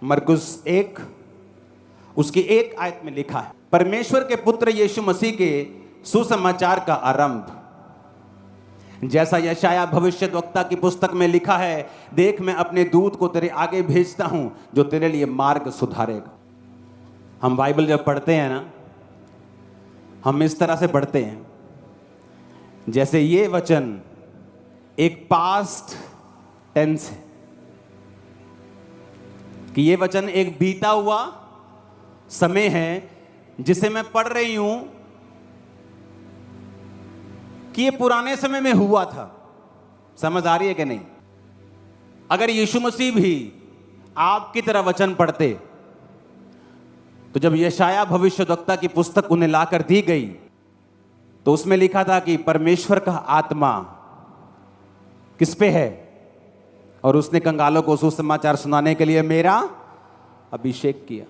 मरकुस 1 उसकी 1 आयत में लिखा है, परमेश्वर के पुत्र यीशु मसीह के सुसमाचार का आरंभ, जैसा यशाया भविष्यद्वक्ता की पुस्तक में लिखा है, देख मैं अपने दूत को तेरे आगे भेजता हूं जो तेरे लिए मार्ग सुधारेगा। हम बाइबल जब पढ़ते हैं ना, हम इस तरह से पढ़ते हैं जैसे ये वचन एक पास्ट टेंस है, कि ये वचन एक बीता हुआ समय है जिसे मैं पढ़ रही हूं कि ये पुराने समय में हुआ था। समझ आ रही है कि नहीं? अगर यीशु मसीह भी आपकी तरह वचन पढ़ते तो जब यशाया भविष्यद्वक्ता की पुस्तक उन्हें लाकर दी गई तो उसमें लिखा था कि परमेश्वर का आत्मा किस पे है, और उसने कंगालों को सुसमाचार सुनाने के लिए मेरा अभिषेक किया।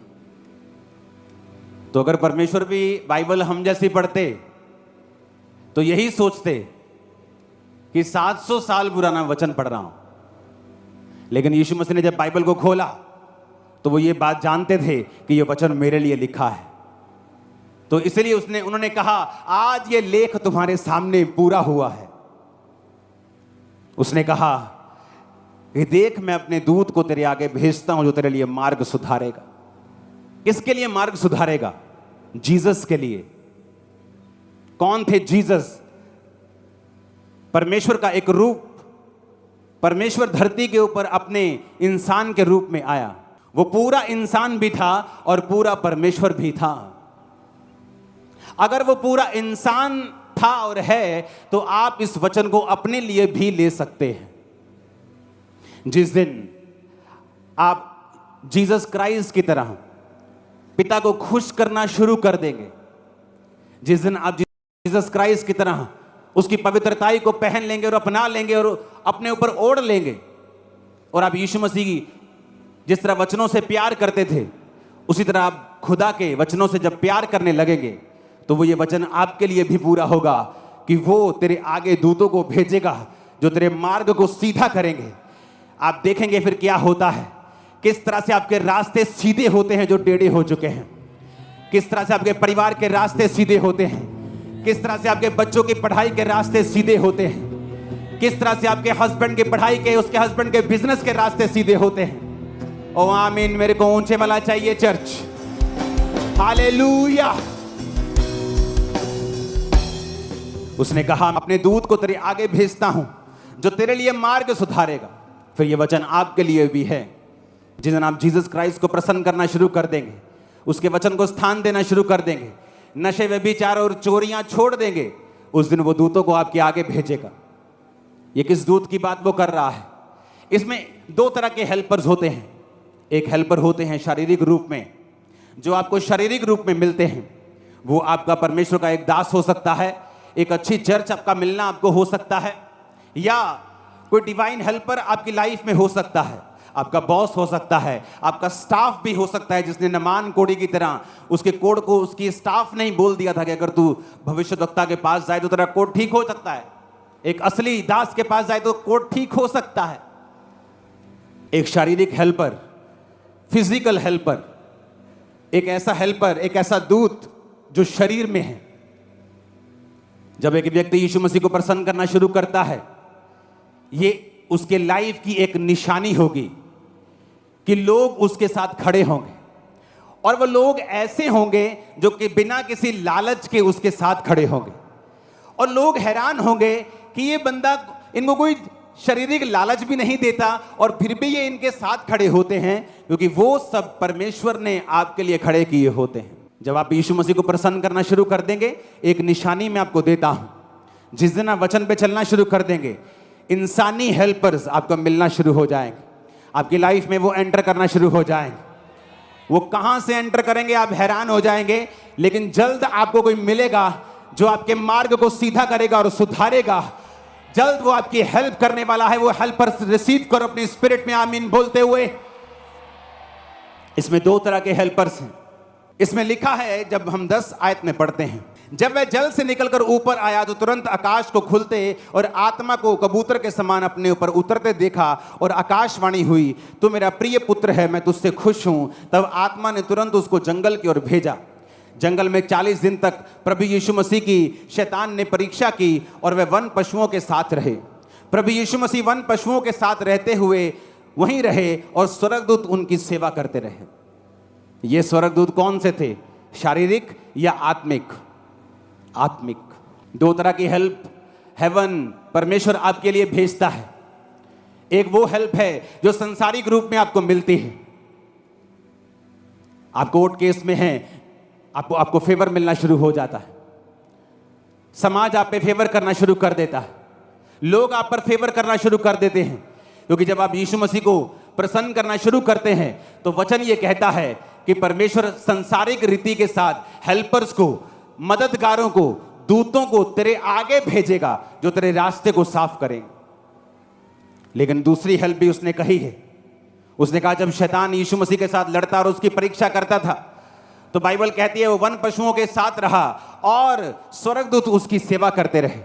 तो अगर परमेश्वर भी बाइबल हम जैसी पढ़ते तो यही सोचते कि 700 साल पुराना वचन पढ़ रहा हूं, लेकिन यीशु मसीह ने जब बाइबल को खोला तो वो ये बात जानते थे कि ये वचन मेरे लिए लिखा है। तो इसलिए उन्होंने कहा आज ये लेख तुम्हारे सामने पूरा हुआ है। उसने कहा कि देख मैं अपने दूत को तेरे आगे भेजता हूं जो तेरे लिए मार्ग सुधारेगा। किसके लिए मार्ग सुधारेगा? जीसस के लिए। कौन थे जीसस? परमेश्वर का एक रूप। परमेश्वर धरती के ऊपर अपने इंसान के रूप में आया। वो पूरा इंसान भी था और पूरा परमेश्वर भी था। अगर वो पूरा इंसान था और है तो आप इस वचन को अपने लिए भी ले सकते हैं। जिस दिन आप जीसस क्राइस्ट की तरह पिता को खुश करना शुरू कर देंगे, जिस दिन आप जीसस क्राइस्ट की तरह उसकी पवित्रताई को पहन लेंगे और अपना लेंगे और अपने ऊपर ओढ़ लेंगे, और आप यीशु मसीह की जिस तरह वचनों से प्यार करते थे उसी तरह आप खुदा के वचनों से जब प्यार करने लगेंगे तो वो ये वचन आपके लिए भी पूरा होगा कि वो तेरे आगे दूतों को भेजेगा जो तेरे मार्ग को सीधा करेंगे। आप देखेंगे फिर क्या होता है, किस तरह से आपके रास्ते सीधे होते हैं जो टेढ़े हो चुके हैं, किस तरह से आपके परिवार के रास्ते सीधे होते हैं, किस तरह से आपके बच्चों की पढ़ाई के रास्ते सीधे होते हैं, किस तरह से आपके हस्बैंड की पढ़ाई के, उसके हस्बैंड के बिजनेस के रास्ते सीधे होते हैं। ओ आमीन। मेरे को ऊंचे वाला चाहिए चर्च। हालेलुया। उसने कहा अपने दूत को तेरे आगे भेजता हूं जो तेरे लिए मार्ग सुधारेगा। फिर ये वचन आपके लिए भी है। जिस दिन आप जीसस क्राइस्ट को प्रसन्न करना शुरू कर देंगे, उसके वचन को स्थान देना शुरू कर देंगे, नशे व्यभिचार और चोरियां छोड़ देंगे, उस दिन वो दूतों को आपके आगे भेजेगा। ये किस दूत की बात वो कर रहा है? इसमें 2 तरह के हेल्पर्स होते हैं। एक हेल्पर होते हैं शारीरिक रूप में, जो आपको शारीरिक रूप में मिलते हैं। वो आपका परमेश्वर का एक दास हो सकता है, एक अच्छी चर्च आपका मिलना आपको हो सकता है, या कोई डिवाइन हेल्पर आपकी लाइफ में हो सकता है। आपका बॉस हो सकता है, आपका स्टाफ भी हो सकता है, जिसने नमान कोड़ी की तरह उसके कोड को उसकी स्टाफ ने ही बोल दिया था कि अगर तू भविष्यद्वक्ता के पास जाए तो तेरा कोड ठीक हो सकता है। एक असली दास के पास जाए तो कोड ठीक हो सकता है। एक शारीरिक हेल्पर, फिजिकल हेल्पर, एक ऐसा हेल्पर, एक ऐसा दूत जो शरीर में है। जब एक व्यक्ति यीशु मसीह को प्रसन्न करना शुरू करता है, ये उसके लाइफ की एक निशानी होगी कि लोग उसके साथ खड़े होंगे, और वो लोग ऐसे होंगे जो कि बिना किसी लालच के उसके साथ खड़े होंगे, और लोग हैरान होंगे कि ये बंदा, इनको कोई शारीरिक लालच भी नहीं देता और फिर भी ये इनके साथ खड़े होते हैं, क्योंकि वो सब परमेश्वर ने आपके लिए खड़े किए होते हैं। जब आप यीशु मसीह को प्रसन्न करना शुरू कर देंगे, एक निशानी मैं आपको देता हूं। जिस दिन आप वचन पे चलना शुरू कर देंगे, इंसानी हेल्पर्स आपको मिलना शुरू हो जाएंगे, आपकी लाइफ में वो एंटर करना शुरू हो जाएंगे। वो कहां से एंटर करेंगे आप हैरान हो जाएंगे, लेकिन जल्द आपको कोई मिलेगा जो आपके मार्ग को सीधा करेगा और सुधारेगा। जल्द वो आपकी हेल्प करने वाला है। वो हेल्पर्स रिसीव करो अपनी स्पिरिट में आमीन बोलते हुए। इसमें 2 तरह के हेल्पर्स हैं। इसमें लिखा है, जब हम 10 आयत में पढ़ते हैं, जब वह जल से निकलकर ऊपर आया तो तुरंत आकाश को खुलते और आत्मा को कबूतर के समान अपने ऊपर उतरते देखा, और आकाशवाणी हुई, तू मेरा प्रिय पुत्र है, मैं तुझसे खुश हूं। तब आत्मा ने तुरंत उसको जंगल की ओर भेजा। जंगल में 40 दिन तक प्रभु यीशु मसीह की शैतान ने परीक्षा की और वह वन पशुओं के साथ रहे। प्रभु यीशु मसीह वन पशुओं के साथ रहते हुए वहीं रहे और स्वर्गदूत उनकी सेवा करते रहे। ये स्वर्गदूत कौन से थे? शारीरिक या आत्मिक? आत्मिक। दो तरह की हेल्प हेवन परमेश्वर आपके लिए भेजता है। एक वो हेल्प है जो संसारिक रूप में आपको मिलती है। आप कोर्ट केस में हैं, आपको फेवर मिलना शुरू हो जाता है। समाज आप पे फेवर करना शुरू कर देता है। लोग आप पर फेवर करना शुरू कर देते हैं, क्योंकि जब आप यीशु मसीह को प्रसन्न करना शुरू करते हैं तो वचन ये कहता है कि परमेश्वर संसारिक रीति के साथ हेल्पर्स को, मददगारों को, दूतों को तेरे आगे भेजेगा जो तेरे रास्ते को साफ करेंगे। लेकिन दूसरी हेल्प भी उसने कही है। उसने कहा जब शैतान यीशु मसीह के साथ लड़ता और उसकी परीक्षा करता था तो बाइबल कहती है वो वन पशुओं के साथ रहा और स्वर्गदूत उसकी सेवा करते रहे।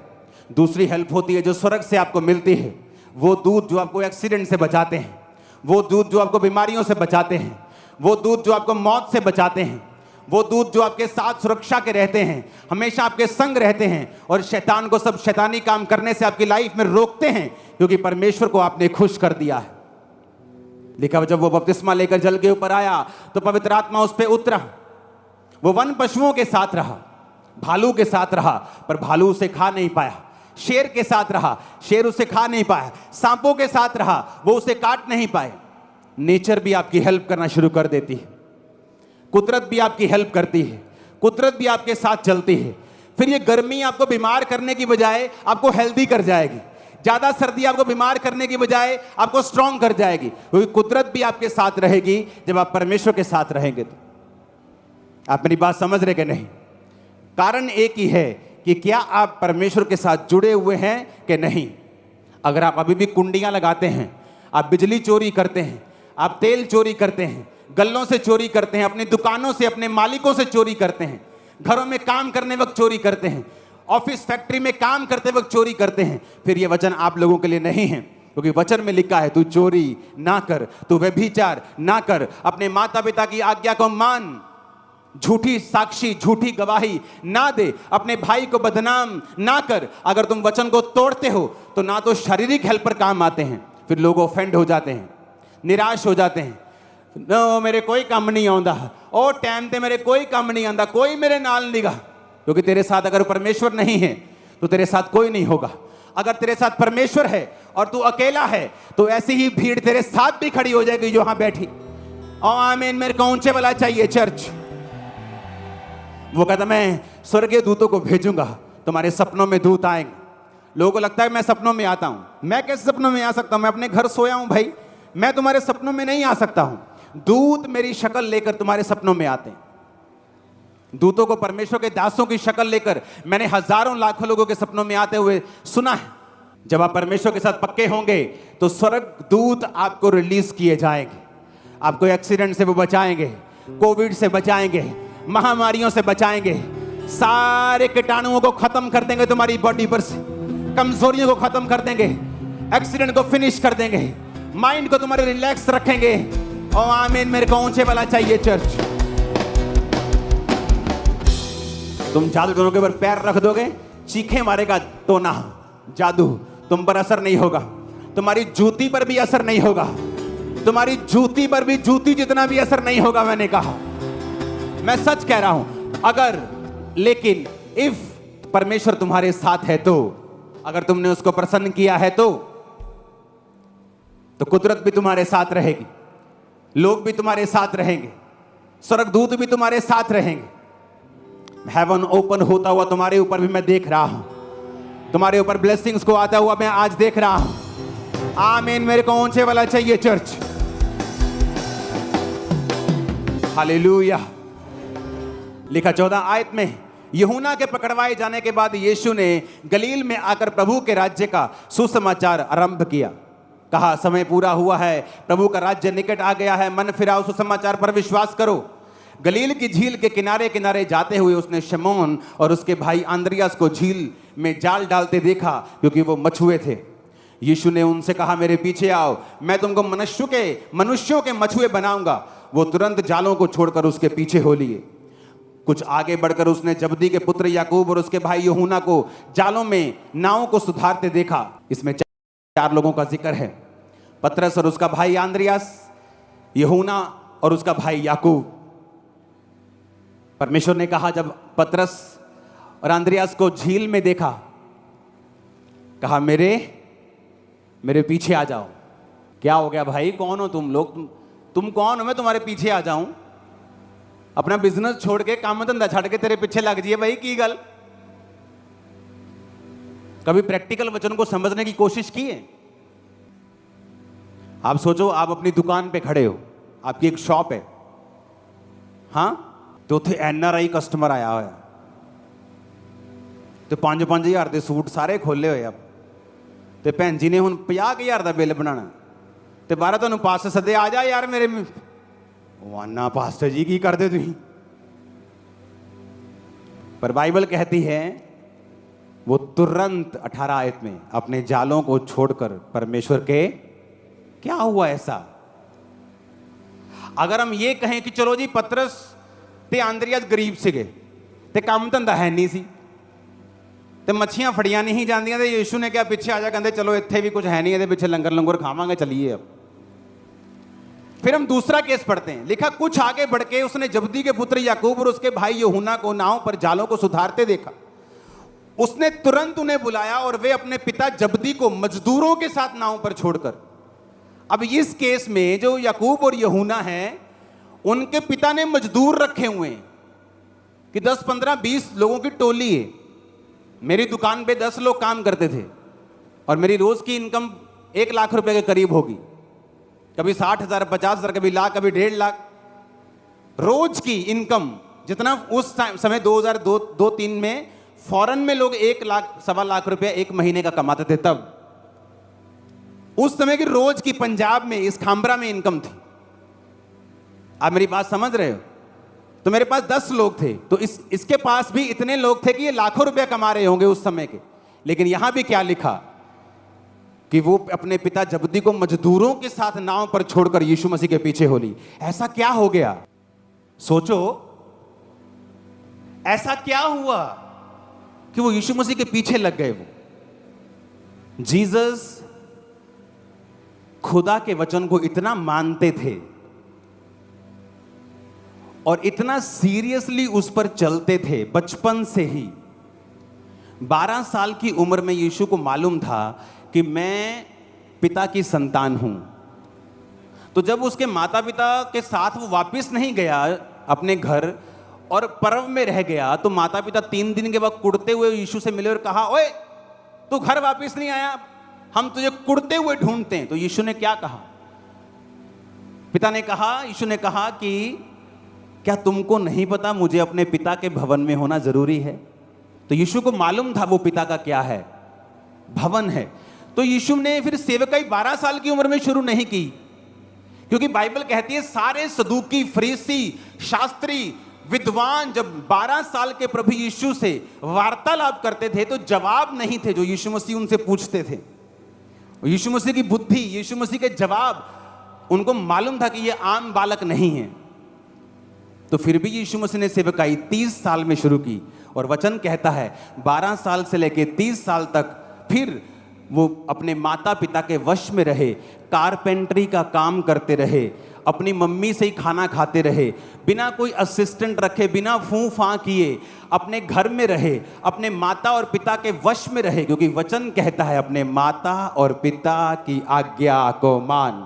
दूसरी हेल्प होती है जो स्वर्ग से आपको मिलती है, वो दूत जो आपको एक्सीडेंट से बचाते हैं, वो दूत जो आपको बीमारियों से बचाते हैं, वो दूत जो आपको मौत से बचाते हैं, वो दूत जो आपके साथ सुरक्षा के रहते हैं, हमेशा आपके संग रहते हैं और शैतान को सब शैतानी काम करने से आपकी लाइफ में रोकते हैं, क्योंकि परमेश्वर को आपने खुश कर दिया है। लिखा जब वो बपतिस्मा लेकर जल के ऊपर आया तो पवित्र आत्मा उस पर उतरा। वो वन पशुओं के साथ रहा, भालू के साथ रहा पर भालू उसे खा नहीं पाया। शेर के साथ रहा, शेर उसे खा नहीं पाया। सांपों के साथ रहा, वो उसे काट नहीं पाए। नेचर भी आपकी हेल्प करना शुरू कर देती है, कुदरत भी आपकी हेल्प करती है, कुदरत भी आपके साथ चलती है। फिर ये गर्मी आपको बीमार करने की बजाय आपको हेल्दी कर जाएगी। ज्यादा सर्दी आपको बीमार करने की बजाय आपको स्ट्रांग कर जाएगी, क्योंकि कुदरत भी आपके साथ रहेगी जब आप परमेश्वर के साथ रहेंगे। तो आप मेरी बात समझ रहे कि नहीं? कारण एक ही है कि क्या आप परमेश्वर के साथ जुड़े हुए हैं कि नहीं। अगर आप अभी भी कुंडियां लगाते हैं, आप बिजली चोरी करते हैं, आप तेल चोरी करते हैं, गल्लों से चोरी करते हैं, अपनी दुकानों से, अपने मालिकों से चोरी करते हैं, घरों में काम करने वक्त चोरी करते हैं, ऑफिस फैक्ट्री में काम करते वक्त चोरी करते हैं, फिर यह वचन आप लोगों के लिए नहीं है। क्योंकि वचन में लिखा है तू चोरी ना कर, तू व्यभिचार ना कर, अपने माता पिता की आज्ञा को मान, झूठी साक्षी, झूठी गवाही ना दे, अपने भाई को बदनाम ना कर। अगर तुम वचन को तोड़ते हो तो ना तो शारीरिक हेल्पर काम आते हैं, फिर लोग ऑफेंड हो जाते हैं, निराश हो जाते हैं। नो मेरे कोई काम नहीं आंदा, ओ टाइम ते मेरे कोई काम नहीं आंदा, कोई मेरे नाल नहीं गा। क्योंकि तेरे साथ अगर परमेश्वर नहीं है तो तेरे साथ कोई नहीं होगा। अगर तेरे साथ परमेश्वर है और तू अकेला है तो ऐसी ही भीड़ तेरे साथ भी खड़ी हो जाएगी जो वहां बैठी। और आमीन। मेरे को ऊंचे वाला चाहिए चर्च। वो कहता मैं स्वर्गीय दूतों को भेजूंगा, तुम्हारे सपनों में दूत आएंगे। लोगों को लगता है मैं सपनों में आता हूं। मैं कैसे सपनों में आ सकता हूं? मैं अपने घर सोया हूं भाई, मैं तुम्हारे सपनों में नहीं आ सकता हूं। दूत मेरी शक्ल लेकर तुम्हारे सपनों में आते हैं। दूतों को परमेश्वर के दासों की शक्ल लेकर मैंने हजारों लाखों लोगों के सपनों में आते हुए सुना है। जब आप परमेश्वर के साथ पक्के होंगे तो स्वर्ग दूत आपको रिलीज किए जाएंगे, आपको एक्सीडेंट से वो बचाएंगे, कोविड से बचाएंगे, महामारियों से बचाएंगे, सारे कीटाणुओं को खत्म कर देंगे तुम्हारी बॉडी पर से, कमजोरियों को खत्म कर देंगे, एक्सीडेंट को फिनिश कर देंगे, माइंड को तुम्हारे रिलैक्स रखेंगे। और आमीन। मेरे को ऊंचे वाला चाहिए चर्च। तुम जादूगरों के ऊपर पैर रख दोगे, चीखे मारेगा तो ना, जादू तुम पर असर नहीं होगा, तुम्हारी जूती पर भी असर नहीं होगा, तुम्हारी जूती पर भी जूती जितना भी असर नहीं होगा। मैंने कहा, मैं सच कह रहा हूं। अगर लेकिन इफ परमेश्वर तुम्हारे साथ है तो, अगर तुमने उसको प्रसन्न किया है तो कुदरत भी तुम्हारे साथ रहेगी, लोग भी तुम्हारे साथ रहेंगे, स्वर्गदूत भी तुम्हारे साथ रहेंगे। हेवन ओपन होता हुआ तुम्हारे ऊपर भी मैं देख रहा हूं, तुम्हारे ऊपर ब्लेसिंग्स को आता हुआ मैं आज देख रहा हूं। आमीन। मेरे को ऊंचे वाला चाहिए चर्च। हालेलुया। लिखा 14 आयत में, यूहन्ना के पकड़वाए जाने के बाद यीशु ने गलील में आकर प्रभु के राज्य का सुसमाचार आरंभ किया। कहा समय पूरा हुआ है, प्रभु का राज्य निकट आ गया है, मन फिराओ, सुसमाचार पर विश्वास करो। गलील की झील के किनारे किनारे जाते हुए उसने शमौन और उसके भाई आंद्रियास को झील में जाल डालते देखा, क्योंकि वो मछुए थे। यीशु ने उनसे कहा, मेरे पीछे आओ, मैं तुमको मनुष्यों के मछुए बनाऊंगा। वो तुरंत जालों को छोड़कर उसके पीछे हो लिए। कुछ आगे बढ़कर उसने जबदी के पुत्र याकूब और उसके भाई यूहन्ना को जालों में नावों को सुधारते देखा। इसमें 4 लोगों का जिक्र है, पतरस और उसका भाई आंद्रियास, यूहन्ना और उसका भाई याकूब। परमेश्वर ने कहा, जब पतरस और आंद्रियास को झील में देखा, कहा, मेरे पीछे आ जाओ। क्या हो गया भाई, कौन हो तुम लोग? तुम कौन हो, मैं तुम्हारे पीछे आ जाऊं? अपना बिजनेस छोड़ के, काम धंधा छड़ के तेरे पीछे लग जाइए भाई, की गल? कभी प्रैक्टिकल वचन को समझने की कोशिश की है? आप सोचो, आप अपनी दुकान पे खड़े हो, आपकी एक शॉप है, हाँ, तो थे NRI कस्टमर आया होया, तो 5-5 हज़ार के सूट सारे खोले हुए। अब तो भैन जी ने हुण 50,000 का बिल बनाना, तो बाहर तुहानूं पास सदे, आ जा यार मेरे। वाना पास्टर जी की करते तुसीं? पर बाइबल कहती है वो तुरंत 18 आयत में अपने जालों को छोड़कर परमेश्वर के, क्या हुआ ऐसा? अगर हम ये कहें कि चलो जी पतरस ते आंद्रियास गरीब सीगे ते काम धंधा है नहीं सी ते मच्छियां फड़ियां नहीं जांदियां, ते यीशु ने क्या पीछे आ जा, कहते चलो इत्थे भी कुछ है नहीं, ये पीछे लंगर लंगर खावांगे, चलिए। अब फिर हम दूसरा केस पढ़ते हैं, लिखा, कुछ आगे बढ़ के उसने जबदी के पुत्र याकूब और उसके भाई यूहन्ना को नाव पर जालों को सुधारते देखा। उसने तुरंत उन्हें बुलाया और वे अपने पिता जबदी को मजदूरों के साथ नाव पर छोड़कर, अब इस केस में जो याकूब और यूहन्ना हैं, उनके पिता ने मजदूर रखे हुए हैं कि 10, 15, 20 लोगों की टोली है। मेरी दुकान पे 10 लोग काम करते थे और मेरी रोज की इनकम 1 लाख रुपए के करीब होगी, कभी 60,000, 50,000, कभी लाख, कभी 1.5 लाख रोज की इनकम। जितना उस समय 2002-3 में फॉरेन में लोग 1 लाख, 1.25 लाख रुपया 1 महीने का कमाते थे, तब उस समय की रोज की पंजाब में इस खामबरा में इनकम थी। आप मेरी बात समझ रहे हो? तो मेरे पास 10 लोग थे, तो इसके पास भी इतने लोग थे कि ये लाखों रुपया कमा रहे होंगे उस समय के। लेकिन यहां भी क्या लिखा कि वो अपने पिता जबदी को मजदूरों के साथ नाव पर छोड़कर यीशु मसीह के पीछे हो ली। ऐसा क्या हो गया? सोचो, ऐसा क्या हुआ कि वो यीशु मसीह के पीछे लग गए? वो जीसस खुदा के वचन को इतना मानते थे और इतना सीरियसली उस पर चलते थे बचपन से ही। 12 साल की उम्र में यीशु को मालूम था कि मैं पिता की संतान हूं। तो जब उसके माता पिता के साथ वो वापस नहीं गया अपने घर और पर्व में रह गया, तो माता पिता 3 दिन के बाद कुड़ते हुए यीशु से मिले और कहा, ओए तू घर वापस नहीं आया, हम तुझे कुड़ते हुए ढूंढते हैं। तो यीशु ने क्या कहा? पिता ने कहा, यीशु ने कहा कि क्या तुमको नहीं पता मुझे अपने पिता के भवन में होना जरूरी है? तो यीशु को मालूम था वो पिता का क्या है, भवन है। तो यीशु ने फिर सेवकाई 12 साल की उम्र में शुरू नहीं की, क्योंकि बाइबल कहती है सारे सदूकी, फरीसी, शास्त्री, विद्वान जब 12 साल के प्रभु यीशु से वार्तालाप करते थे तो जवाब नहीं थे जो यीशु मसीह उनसे पूछते थे। यीशु मसीह की बुद्धि, यीशु मसीह के जवाब उनको मालूम था कि ये आम बालक नहीं है। तो फिर भी यीशु मसीह ने सेवकाई 30 साल में शुरू की, और वचन कहता है 12 साल से लेकर 30 साल तक फिर वो अपने माता पिता के वश में रहे, कारपेंटरी का काम करते रहे, अपनी मम्मी से ही खाना खाते रहे, बिना कोई असिस्टेंट रखे, बिना फूं फां किए अपने घर में रहे, अपने माता और पिता के वश में रहे, क्योंकि वचन कहता है अपने माता और पिता की आज्ञा को मान।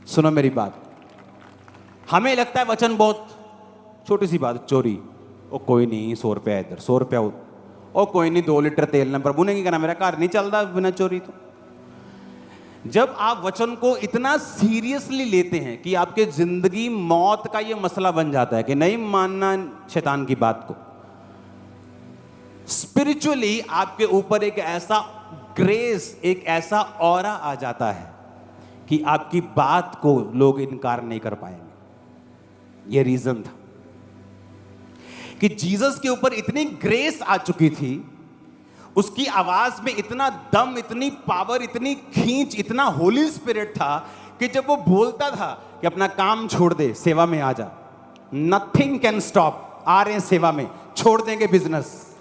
सुनो मेरी बात, हमें लगता है वचन बहुत छोटी सी बात, चोरी, ओ कोई नहीं 100 रुपया इधर, 100 रुपया उधर, ओ कोई नहीं 2 लीटर तेल ना, प्रभु ने क्या कहना, मेरा घर नहीं चलता बिना चोरी। तो जब आप वचन को इतना सीरियसली लेते हैं कि आपके जिंदगी मौत का ये मसला बन जाता है कि नहीं मानना शैतान की बात को, स्पिरिचुअली आपके ऊपर एक ऐसा ग्रेस, एक ऐसा ऑरा आ जाता है कि आपकी बात को लोग इनकार नहीं कर पाएंगे। ये रीजन था कि जीसस के ऊपर इतनी ग्रेस आ चुकी थी, उसकी आवाज में इतना दम, इतनी पावर, इतनी खींच, इतना होली स्पिरिट था कि जब वो बोलता था कि अपना काम छोड़ दे, सेवा में आ जा, नथिंग कैन स्टॉप। आ रहे हैं सेवा में, छोड़ देंगे बिजनेस।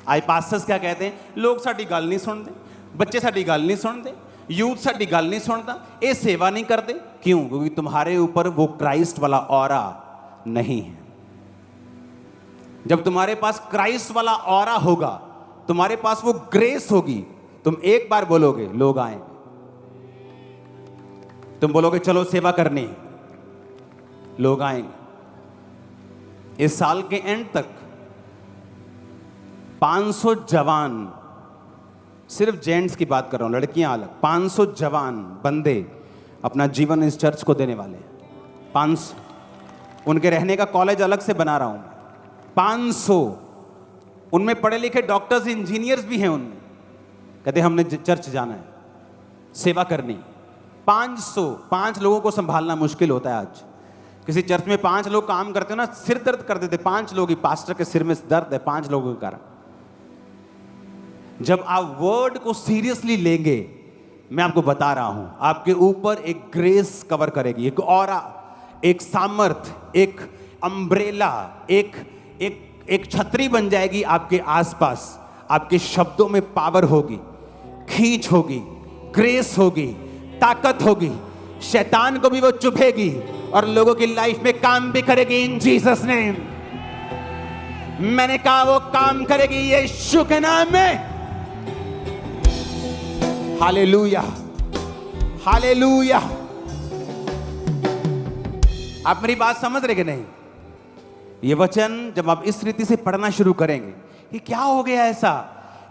आज पास्टर्स क्या कहते हैं, लोग साडी गल नहीं सुनते, बच्चे साडी गल नहीं सुनते, यूथ साडी गल नहीं सुनता, ये सेवा नहीं करते। क्यों? क्योंकि तुम्हारे ऊपर वो क्राइस्ट वाला ऑरा नहीं है। जब तुम्हारे पास क्राइस्ट वाला ऑरा होगा, तुम्हारे पास वो ग्रेस होगी, तुम एक बार बोलोगे, लोग आएंगे। तुम बोलोगे चलो सेवा करनी, लोग आएंगे। इस साल के एंड तक 500 जवान, सिर्फ जेंट्स की बात कर रहा हूं, लड़कियां अलग, 500 जवान बंदे अपना जीवन इस चर्च को देने वाले हैं। 500, उनके रहने का कॉलेज अलग से बना रहा हूं। 500, उनमें पढ़े लिखे डॉक्टर्स, इंजीनियर्स भी हैं उनमें। कहते हमने चर्च जाना है, सेवा करनी। 5 लोगों को संभालना मुश्किल होता है आज। किसी चर्च में 5 लोग काम करते हो ना, सिर दर्द कर देते। 5 लोग ही, पास्टर के सिर में दर्द है 5 लोगों के कारण। जब आप वर्ड को सीरियसली लेंगे, मैं आपको बता रहा हूं, आपके ऊपर एक ग्रेस कवर करेगी, एक ऑरा, एक सामर्थ, एक अम्ब्रेला, एक छतरी बन जाएगी आपके आसपास। आपके शब्दों में पावर होगी, खींच होगी, ग्रेस होगी, ताकत होगी। शैतान को भी वो चुभेगी और लोगों की लाइफ में काम भी करेगी इन जीसस नेम। मैंने कहा वो काम करेगी यीशु के नाम में। Hallelujah, hallelujah. आप मेरी बात समझ रहे कि नहीं? ये वचन जब आप इस रीति से पढ़ना शुरू करेंगे कि क्या हो गया ऐसा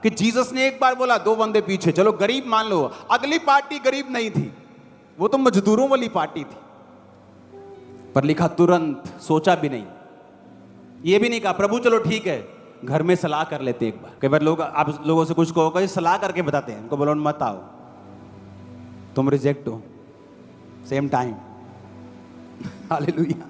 कि जीसस ने एक बार बोला, 2 बंदे पीछे, चलो गरीब मान लो। अगली पार्टी गरीब नहीं थी, वो तो मजदूरों वाली पार्टी थी। पर लिखा तुरंत, सोचा भी नहीं, ये भी नहीं कहा प्रभु चलो ठीक है, घर में सलाह कर लेते एक बार। कई बार लोग, आप लोगों से कुछ कहो, सलाह करके बताते हैं, उनको बोलो मत आओ, तुम रिजेक्ट हो, सेम टाइम। हालेलुया।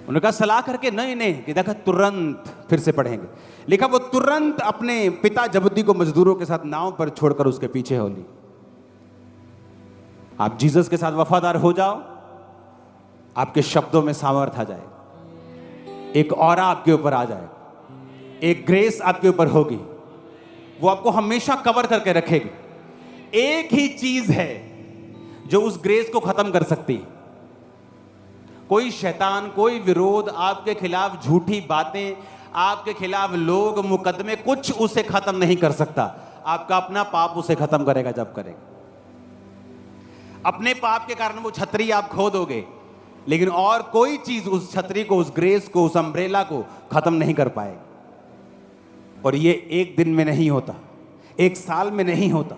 उन्होंने कहा सलाह करके, नहीं कि देखा तुरंत, फिर से पढ़ेंगे, लिखा वो तुरंत अपने पिता जबदी को मजदूरों के साथ नाव पर छोड़कर उसके पीछे हो ली। आप जीसस के साथ वफादार हो जाओ, आपके शब्दों में सामर्थ आ जाएगा, एक ऑरा आपके ऊपर आ जाएगा, एक ग्रेस आपके ऊपर होगी, वो आपको हमेशा कवर करके रखेगी। एक ही चीज है जो उस ग्रेस को खत्म कर सकती है। कोई शैतान, कोई विरोध, आपके खिलाफ झूठी बातें, आपके खिलाफ लोग, मुकदमे, कुछ उसे खत्म नहीं कर सकता। आपका अपना पाप उसे खत्म करेगा जब करेगा। अपने पाप के कारण वो छतरी आप खो दोगे, लेकिन और कोई चीज उस छतरी को, उस ग्रेस को, उस अम्ब्रेला को खत्म नहीं कर पाएगी। और ये एक दिन में नहीं होता, एक साल में नहीं होता,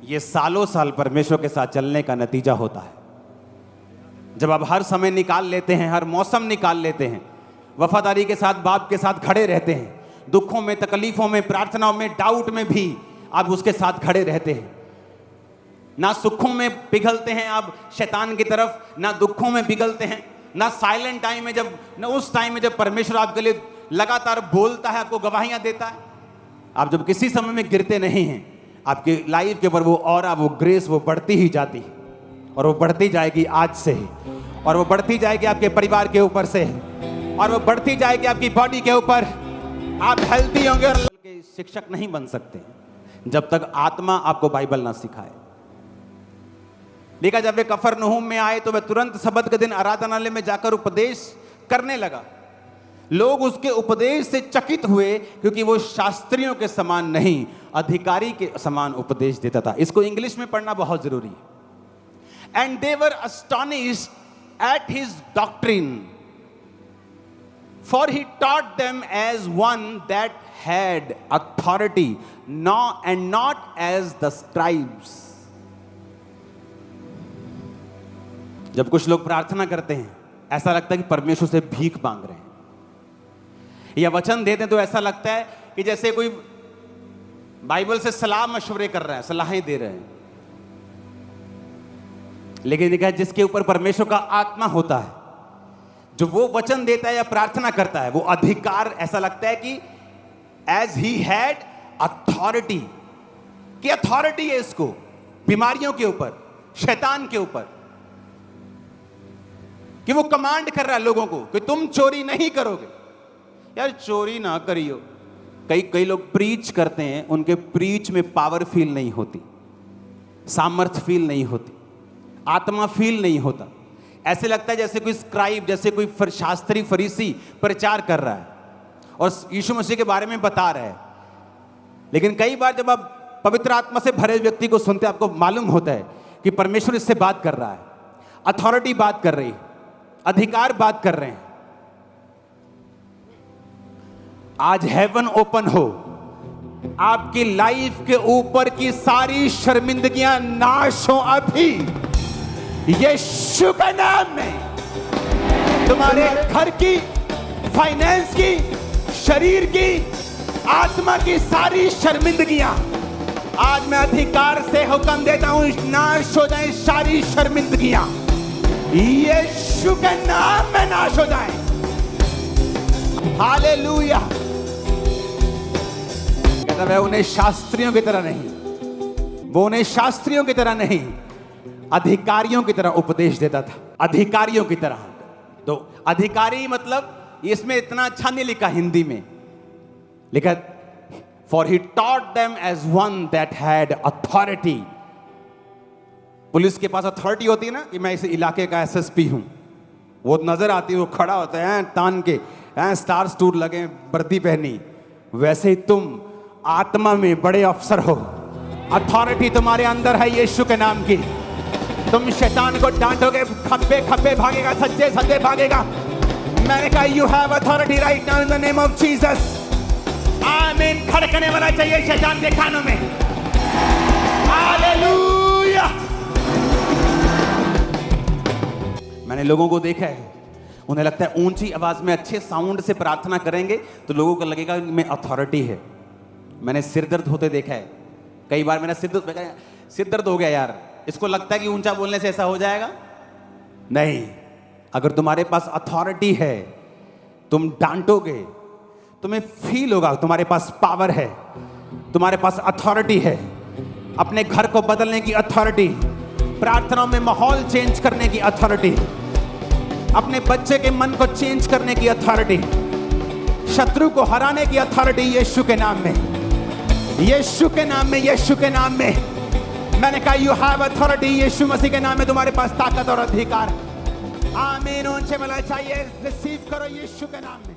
ये सालों साल परमेश्वर के साथ चलने का नतीजा होता है। जब आप हर समय निकाल लेते हैं, हर मौसम निकाल लेते हैं, वफादारी के साथ बाप के साथ खड़े रहते हैं, दुखों में, तकलीफों में, प्रार्थनाओं में, डाउट में भी आप उसके साथ खड़े रहते हैं। ना सुखों में पिघलते हैं आप शैतान की तरफ, ना दुखों में पिघलते हैं, ना साइलेंट टाइम में, जब ना उस टाइम में जब परमेश्वर आपके लिए लगातार बोलता है, आपको गवाहियां देता है। आप जब किसी समय में गिरते नहीं हैं, आपकी लाइफ के ऊपर वो ऑरा, वो ग्रेस, वो बढ़ती ही जाती है। और वो बढ़ती जाएगी आज से ही, और वो बढ़ती जाएगी आपके परिवार के ऊपर से, और वो बढ़ती जाएगी आपकी बॉडी के ऊपर। आप हेल्थी होंगे और शिक्षक नहीं बन सकते जब तक आत्मा आपको बाइबल ना सिखाए। देखा, जब वे कफरनहूम में आए तो वह तुरंत सबत के दिन आराधनालय में जाकर उपदेश करने लगा। लोग उसके उपदेश से चकित हुए, क्योंकि वो शास्त्रियों के समान नहीं, अधिकारी के समान उपदेश देता था। इसको इंग्लिश में पढ़ना बहुत जरूरी है। And they were astonished at his doctrine, for he taught them as one that had authority, and not as the scribes. जब कुछ लोग प्रार्थना करते हैं, ऐसा लगता है कि परमेश्वर से भीख मांग रहे हैं, या वचन देते हैं तो ऐसा लगता है कि जैसे कोई बाइबल से सलाह मशवरे कर रहा है, सलाहें दे रहे हैं। लेकिन देखा जिसके ऊपर परमेश्वर का आत्मा होता है, जो वो वचन देता है या प्रार्थना करता है, वो अधिकार ऐसा लगता है कि एज ही हैड अथॉरिटी, कि अथॉरिटी है इसको बीमारियों के ऊपर, शैतान के ऊपर, कि वो कमांड कर रहा है लोगों को कि तुम चोरी नहीं करोगे। यार चोरी ना करियो। कई लोग प्रीच करते हैं, उनके प्रीच में पावर फील नहीं होती, सामर्थ फील नहीं होती, आत्मा फील नहीं होता। ऐसे लगता है जैसे कोई स्क्राइब, जैसे कोई शास्त्री फरीसी प्रचार कर रहा है और यीशु मसीह के बारे में बता रहा है। लेकिन कई बार जब आप पवित्र आत्मा से भरे व्यक्ति को सुनते हैं, आपको मालूम होता है कि परमेश्वर इससे बात कर रहा है, अथॉरिटी बात कर रही है, अधिकार बात कर रहे हैं। आज हेवन ओपन हो, आपकी लाइफ के ऊपर की सारी शर्मिंदगियां नाश हो अभी यीशु के नाम में। तुम्हारे घर की, फाइनेंस की, शरीर की, आत्मा की सारी शर्मिंदगियां आज मैं अधिकार से हुक्म देता हूं, नाश हो जाए सारी शर्मिंदगियां, यीशु के नाम में नाश हो जाए। हालेलुया। कहता है उन्हें शास्त्रियों की तरह नहीं, वो उन्हें शास्त्रियों की तरह नहीं, अधिकारियों की तरह उपदेश देता था। अधिकारियों की तरह। तो अधिकारी मतलब इसमें इतना अच्छा नहीं लिखा हिंदी में, लिखा for he taught them as one that had authority. Police के पास अथॉरिटी होती है ना कि मैं इस इलाके का एसएसपी हूं, वो नजर आती है, वो खड़ा होता है तान के, स्टार स्टूर लगे, वर्दी पहनी। वैसे ही तुम आत्मा में बड़े अफसर हो, अथॉरिटी तुम्हारे अंदर है यीशु के नाम की। तुम शैतान को डांटोगे, खप्पे खप्पे भागेगा, सच्चे सच्चे भागेगा। मैंने कहा you have authority right now in the name of Jesus. आमीन। खड़कने वाला चाहिए शैतान के कानों में। हालेलुया। मैंने लोगों को देखा है, उन्हें लगता है ऊंची आवाज में अच्छे साउंड से प्रार्थना करेंगे तो लोगों को लगेगा में अथॉरिटी है। मैंने सिर दर्द होते देखा है, कई बार मेरा सिर दर्द हो गया यार, इसको लगता है कि ऊंचा बोलने से ऐसा हो जाएगा। नहीं, अगर तुम्हारे पास अथॉरिटी है, तुम डांटोगे, तुम्हें फील होगा तुम्हारे पास पावर है, तुम्हारे पास अथॉरिटी है। अपने घर को बदलने की अथॉरिटी, प्रार्थनाओं में माहौल चेंज करने की अथॉरिटी, अपने बच्चे के मन को चेंज करने की अथॉरिटी, शत्रु को हराने की अथॉरिटी यीशु के नाम में, यीशु के नाम में, यीशु के नाम में। मैंने कहा यू हैव अथॉरिटी, यीशु मसीह के नाम में तुम्हारे पास ताकत और अधिकार। आमीन। ऊंचे मिला चाहिए, रिसीव करो यीशु के नाम में।